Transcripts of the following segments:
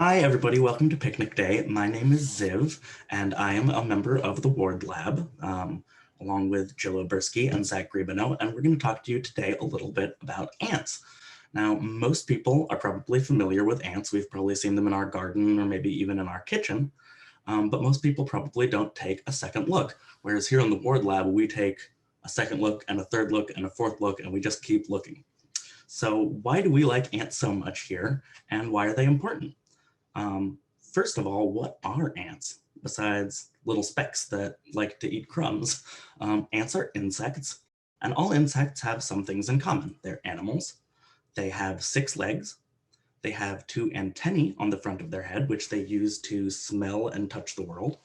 Hi, everybody. Welcome to Picnic Day. My name is Ziv, and I am a member of the Ward Lab, along with Jill Oberski and Griebenow, and we're going to talk to you today a little bit about ants. Now, most people are probably familiar with ants. We've probably seen them in our garden or maybe even in our kitchen, but most people probably don't take a second look, whereas here in the Ward Lab, we take a second look and a third look and a fourth look, and we just keep looking. So why do we like ants so much here, and why are they important? First of all, what are ants besides little specks that like to eat crumbs? Ants are insects, and all insects have some things in common. They're animals. They have 6 legs. They have 2 antennae on the front of their head, which they use to smell and touch the world.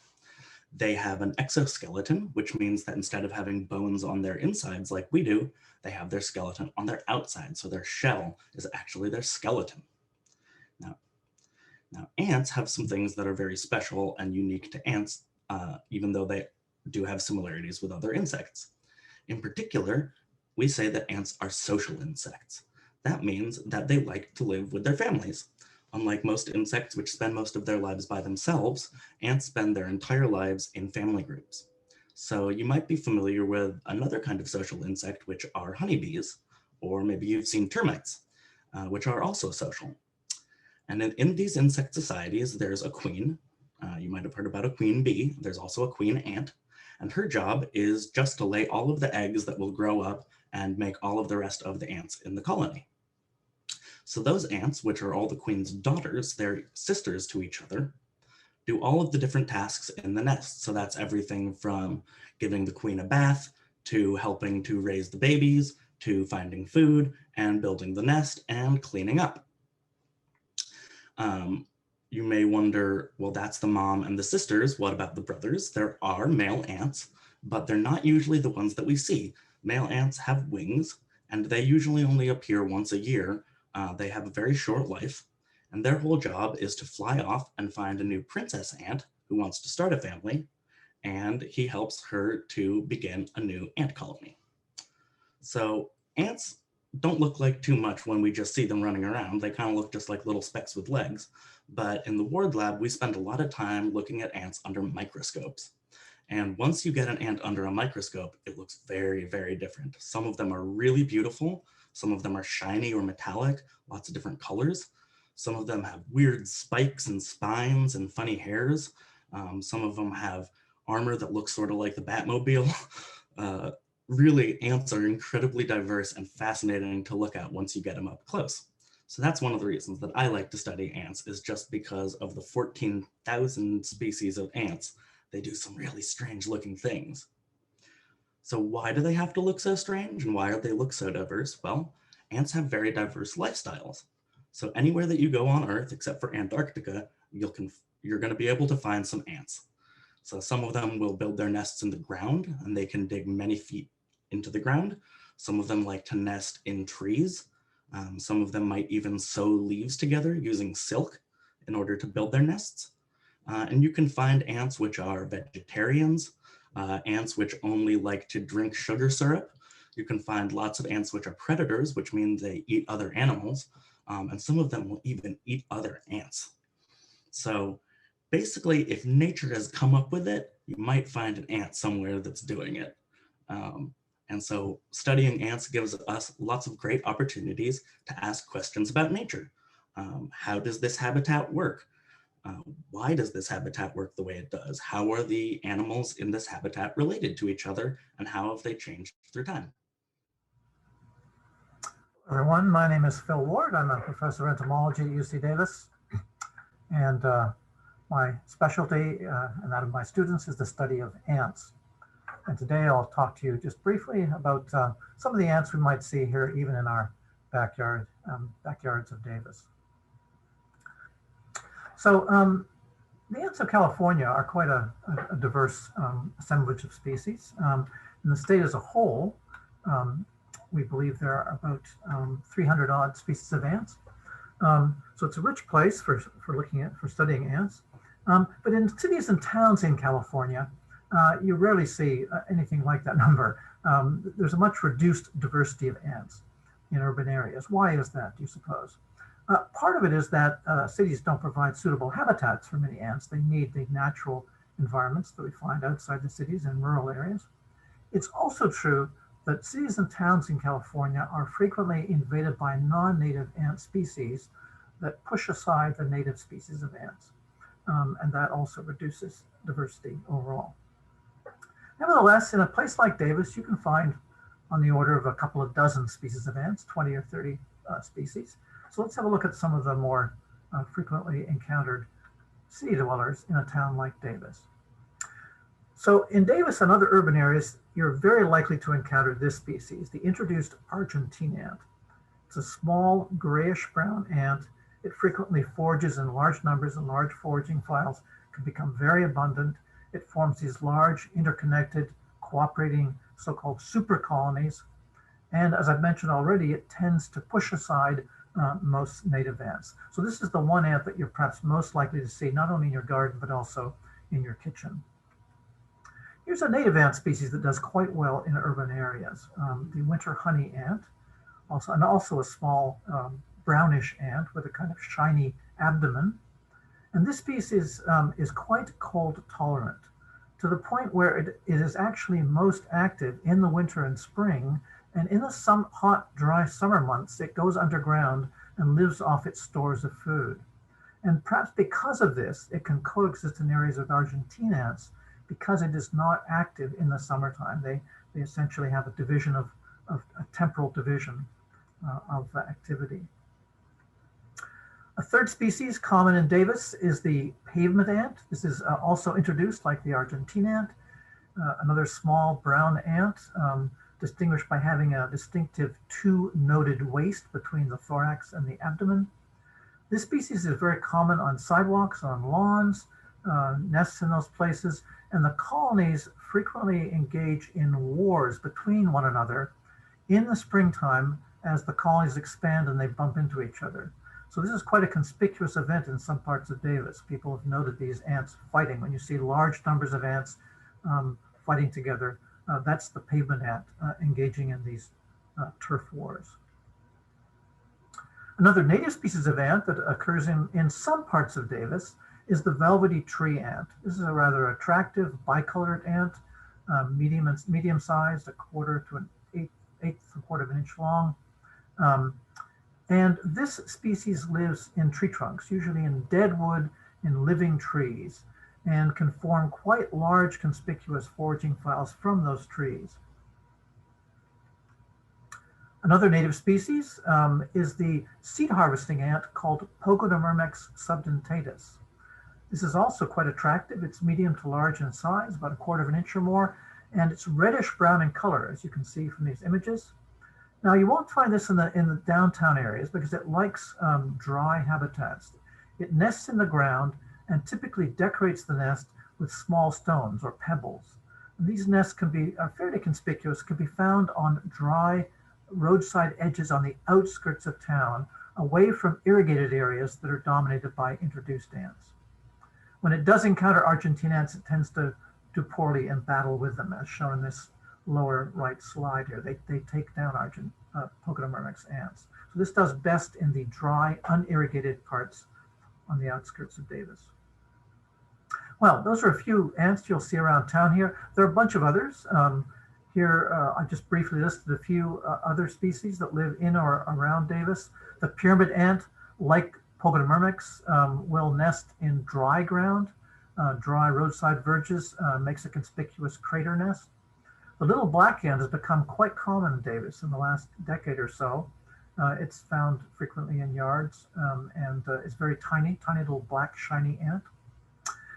They have an exoskeleton, which means that instead of having bones on their insides like we do, they have their skeleton on their outside. So their shell is actually their skeleton. Now, ants have some things that are very special and unique to ants, even though they do have similarities with other insects. In particular, we say that ants are social insects. That means that they like to live with their families. Unlike most insects, which spend most of their lives by themselves, ants spend their entire lives in family groups. So you might be familiar with another kind of social insect, which are honeybees, or maybe you've seen termites, which are also social. And in these insect societies, there's a queen. You might have heard about a queen bee. There's also a queen ant. And her job is just to lay all of the eggs that will grow up and make all of the rest of the ants in the colony. So those ants, which are all the queen's daughters, they're sisters to each other, do all of the different tasks in the nest. So that's everything from giving the queen a bath, to helping to raise the babies, to finding food, and building the nest, and cleaning up. You may wonder, well, that's the mom and the sisters. What about the brothers? There are male ants, but they're not usually the ones that we see. Male ants have wings, and they usually only appear once a year. They have a very short life, and their whole job is to fly off and find a new princess ant who wants to start a family, and he helps her to begin a new ant colony. So ants don't look like too much when we just see them running around. They kind of look just like little specks with legs. But in the Ward Lab, we spend a lot of time looking at ants under microscopes. And once you get an ant under a microscope, it looks very, very different. Some of them are really beautiful. Some of them are shiny or metallic, lots of different colors. Some of them have weird spikes and spines and funny hairs. Some of them have armor that looks sort of like the Batmobile. Really, ants are incredibly diverse and fascinating to look at once you get them up close. So that's one of the reasons that I like to study ants, is just because of the 14,000 species of ants. They do some really strange looking things. So why do they have to look so strange, and why do they look so diverse? Well, ants have very diverse lifestyles. So anywhere that you go on Earth, except for Antarctica, you're going to be able to find some ants. So some of them will build their nests in the ground, and they can dig many feet into the ground. Some of them like to nest in trees. Some of them might even sew leaves together using silk in order to build their nests. And you can find ants which are vegetarians, ants which only like to drink sugar syrup. You can find lots of ants which are predators, which means they eat other animals. And some of them will even eat other ants. So basically, if nature has come up with it, you might find an ant somewhere that's doing it. And so studying ants gives us lots of great opportunities to ask questions about nature. How does this habitat work? Why does this habitat work the way it does? How are the animals in this habitat related to each other, and how have they changed through time? Everyone, my name is Phil Ward. I'm a professor of entomology at UC Davis, and my specialty and that of my students is the study of ants. And today I'll talk to you just briefly about some of the ants we might see here, even in our backyards of Davis. So the ants of California are quite a diverse assemblage of species. In the state as a whole, we believe there are about 300 odd species of ants. So it's a rich place for studying ants. But in cities and towns in California, you rarely see anything like that number. There's a much reduced diversity of ants in urban areas. Why is that, do you suppose? Part of it is that cities don't provide suitable habitats for many ants. They need the natural environments that we find outside the cities and rural areas. It's also true that cities and towns in California are frequently invaded by non-native ant species that push aside the native species of ants. And that also reduces diversity overall. Nevertheless, in a place like Davis, you can find on the order of a couple of dozen species of ants, 20 or 30 species. So let's have a look at some of the more frequently encountered city dwellers in a town like Davis. So in Davis and other urban areas, you're very likely to encounter this species, the introduced Argentine ant. It's a small grayish-brown ant. It frequently forages in large numbers, and large foraging files can become very abundant. It forms these large, interconnected, cooperating, so-called super colonies. And as I've mentioned already, it tends to push aside most native ants. So this is the one ant that you're perhaps most likely to see, not only in your garden, but also in your kitchen. Here's a native ant species that does quite well in urban areas. The winter honey ant, also a small brownish ant with a kind of shiny abdomen. And this species is quite cold tolerant, to the point where it is actually most active in the winter and spring. And in the hot, dry summer months, it goes underground and lives off its stores of food. And perhaps because of this, it can coexist in areas with Argentine ants because it is not active in the summertime. They essentially have a division of a temporal division of activity. A third species common in Davis is the pavement ant. This is also introduced like the Argentine ant, another small brown ant, distinguished by having a distinctive two-noded waist between the thorax and the abdomen. This species is very common on sidewalks, on lawns, nests in those places, and the colonies frequently engage in wars between one another in the springtime as the colonies expand and they bump into each other. So this is quite a conspicuous event in some parts of Davis. People have noted these ants fighting. When you see large numbers of ants fighting together, that's the pavement ant engaging in these turf wars. Another native species of ant that occurs in some parts of Davis is the Velvety Tree Ant. This is a rather attractive bicolored ant, medium-sized, a quarter to an eighth of a quarter of an inch long. And this species lives in tree trunks, usually in dead wood, in living trees, and can form quite large conspicuous foraging files from those trees. Another native species is the seed harvesting ant called Pogonomyrmex subdentatus. This is also quite attractive. It's medium to large in size, about a quarter of an inch or more, and it's reddish brown in color, as you can see from these images. Now, you won't find this in the downtown areas because it likes dry habitats. It nests in the ground and typically decorates the nest with small stones or pebbles. And these nests are fairly conspicuous, can be found on dry roadside edges on the outskirts of town, away from irrigated areas that are dominated by introduced ants. When it does encounter Argentine ants, it tends to do poorly in battle with them, as shown in this lower right slide here. They take down Pogonomyrmex ants. So this does best in the dry, unirrigated parts on the outskirts of Davis. Well, those are a few ants you'll see around town here. There are a bunch of others. Here, I just briefly listed a few other species that live in or around Davis. The pyramid ant, like Pogonomyrmex, will nest in dry ground, dry roadside verges, makes a conspicuous crater nest. The little black ant has become quite common in Davis in the last decade or so. It's found frequently in yards and it's very tiny little black shiny ant.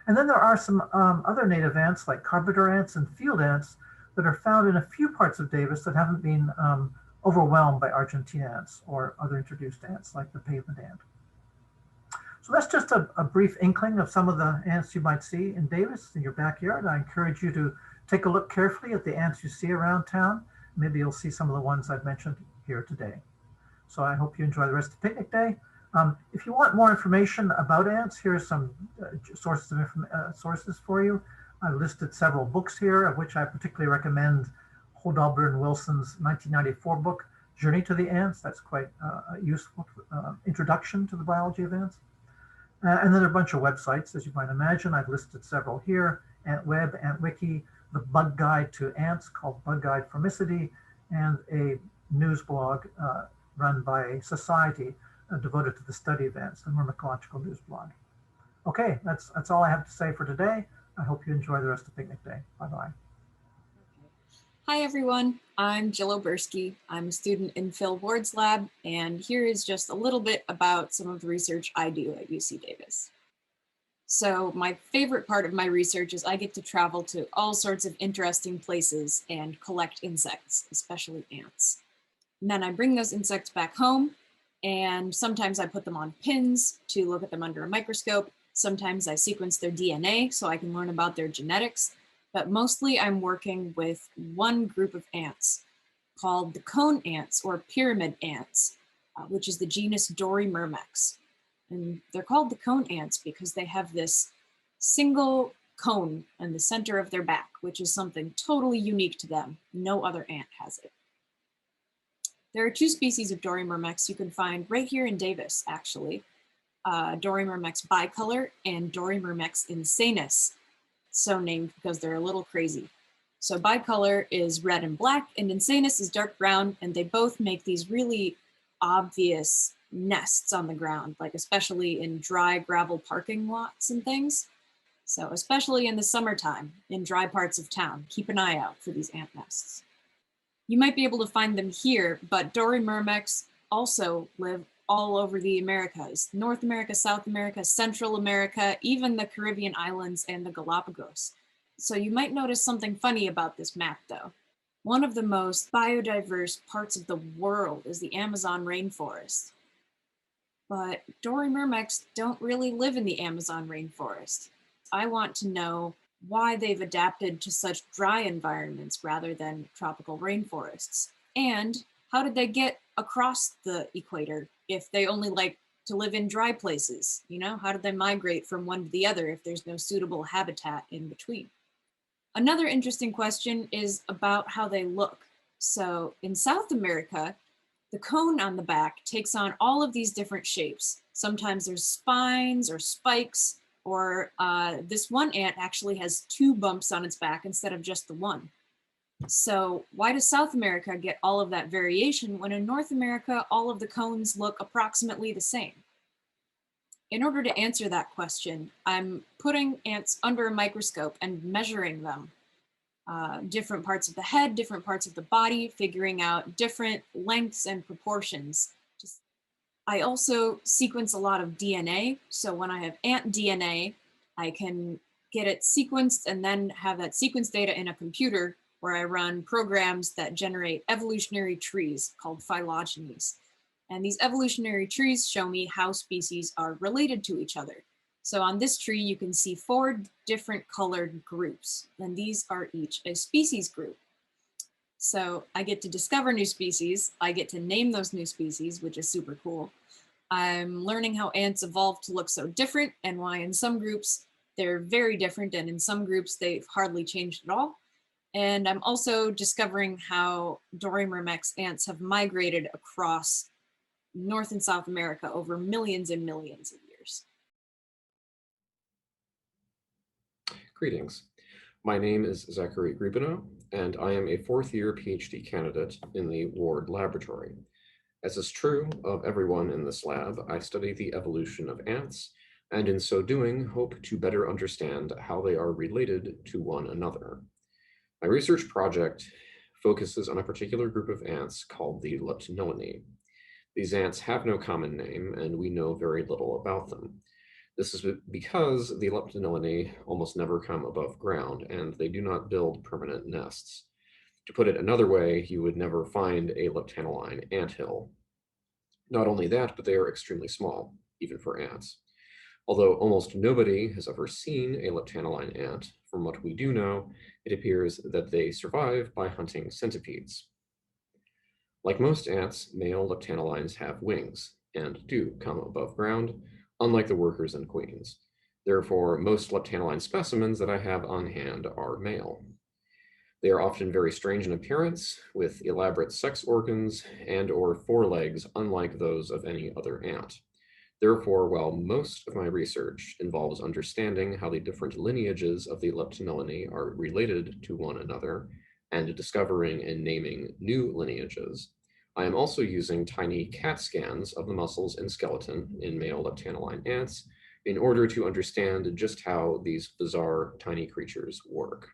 And then there are some other native ants like carpenter ants and field ants that are found in a few parts of Davis that haven't been overwhelmed by Argentine ants or other introduced ants like the pavement ant. So that's just a brief inkling of some of the ants you might see in Davis in your backyard. I encourage you to take a look carefully at the ants you see around town. Maybe you'll see some of the ones I've mentioned here today. So I hope you enjoy the rest of the picnic day. If you want more information about ants, here are some sources for you. I've listed several books here, of which I particularly recommend Hodalber and Wilson's 1994 book, Journey to the Ants. That's quite a useful introduction to the biology of ants. And then there are a bunch of websites, as you might imagine. I've listed several here: AntWeb, AntWiki, the Bug Guide to Ants called Bug Guide Formicity, and a news blog run by a society devoted to the study of ants, the Myrmecological News blog. Okay, that's all I have to say for today. I hope you enjoy the rest of Picnic Day. Bye-bye. Hi everyone, I'm Jill Oberski. I'm a student in Phil Ward's lab, and here is just a little bit about some of the research I do at UC Davis. So my favorite part of my research is I get to travel to all sorts of interesting places and collect insects, especially ants. And then I bring those insects back home, and sometimes I put them on pins to look at them under a microscope. Sometimes I sequence their DNA so I can learn about their genetics. But mostly I'm working with one group of ants called the cone ants or pyramid ants, which is the genus Dorymyrmex. And they're called the cone ants because they have this single cone in the center of their back, which is something totally unique to them. No other ant has it. There are two species of Dorymyrmex you can find right here in Davis, actually. Dorymyrmex bicolor and Dorymyrmex insanus. So named because they're a little crazy. So bicolor is red and black, and insanus is dark brown, and they both make these really obvious nests on the ground, like especially in dry gravel parking lots and things. So especially in the summertime, in dry parts of town, keep an eye out for these ant nests. You might be able to find them here, but Dorymyrmex also live all over the Americas: North America, South America, Central America, even the Caribbean islands and the Galapagos. So you might notice something funny about this map though. One of the most biodiverse parts of the world is the Amazon rainforest. But Dorymyrmex don't really live in the Amazon rainforest. I want to know why they've adapted to such dry environments rather than tropical rainforests. And how did they get across the equator if they only like to live in dry places? You know, how did they migrate from one to the other if there's no suitable habitat in between? Another interesting question is about how they look. So in South America, the cone on the back takes on all of these different shapes. Sometimes there's spines or spikes, or this one ant actually has two bumps on its back instead of just the one. So why does South America get all of that variation when in North America, all of the cones look approximately the same? In order to answer that question, I'm putting ants under a microscope and measuring them. Different parts of the head, different parts of the body, figuring out different lengths and proportions. I also sequence a lot of DNA. So when I have ant DNA, I can get it sequenced and then have that sequence data in a computer where I run programs that generate evolutionary trees called phylogenies. And these evolutionary trees show me how species are related to each other. So on this tree, you can see 4 different colored groups, and these are each a species group. So I get to discover new species. I get to name those new species, which is super cool. I'm learning how ants evolved to look so different and why in some groups they're very different, and in some groups they've hardly changed at all. And I'm also discovering how Dorymyrmex ants have migrated across North and South America over millions and millions of years. Greetings. My name is Zachary Griebenow, and I am a 4th-year PhD candidate in the Ward Laboratory. As is true of everyone in this lab, I study the evolution of ants, and in so doing, hope to better understand how they are related to one another. My research project focuses on a particular group of ants called the Leptinolinae. These ants have no common name, and we know very little about them. This is because the Leptinolinae almost never come above ground, and they do not build permanent nests. To put it another way, you would never find a leptanoline anthill. Not only that, but they are extremely small, even for ants. Although almost nobody has ever seen a leptanoline ant, from what we do know, it appears that they survive by hunting centipedes. Like most ants, male leptanolines have wings, and do come above ground, unlike the workers and queens. Therefore, most leptanoline specimens that I have on hand are male. They are often very strange in appearance, with elaborate sex organs and/or forelegs unlike those of any other ant. Therefore, while most of my research involves understanding how the different lineages of the Leptonillinae are related to one another and discovering and naming new lineages, I am also using tiny CAT scans of the muscles and skeleton in male leptannoline ants in order to understand just how these bizarre tiny creatures work.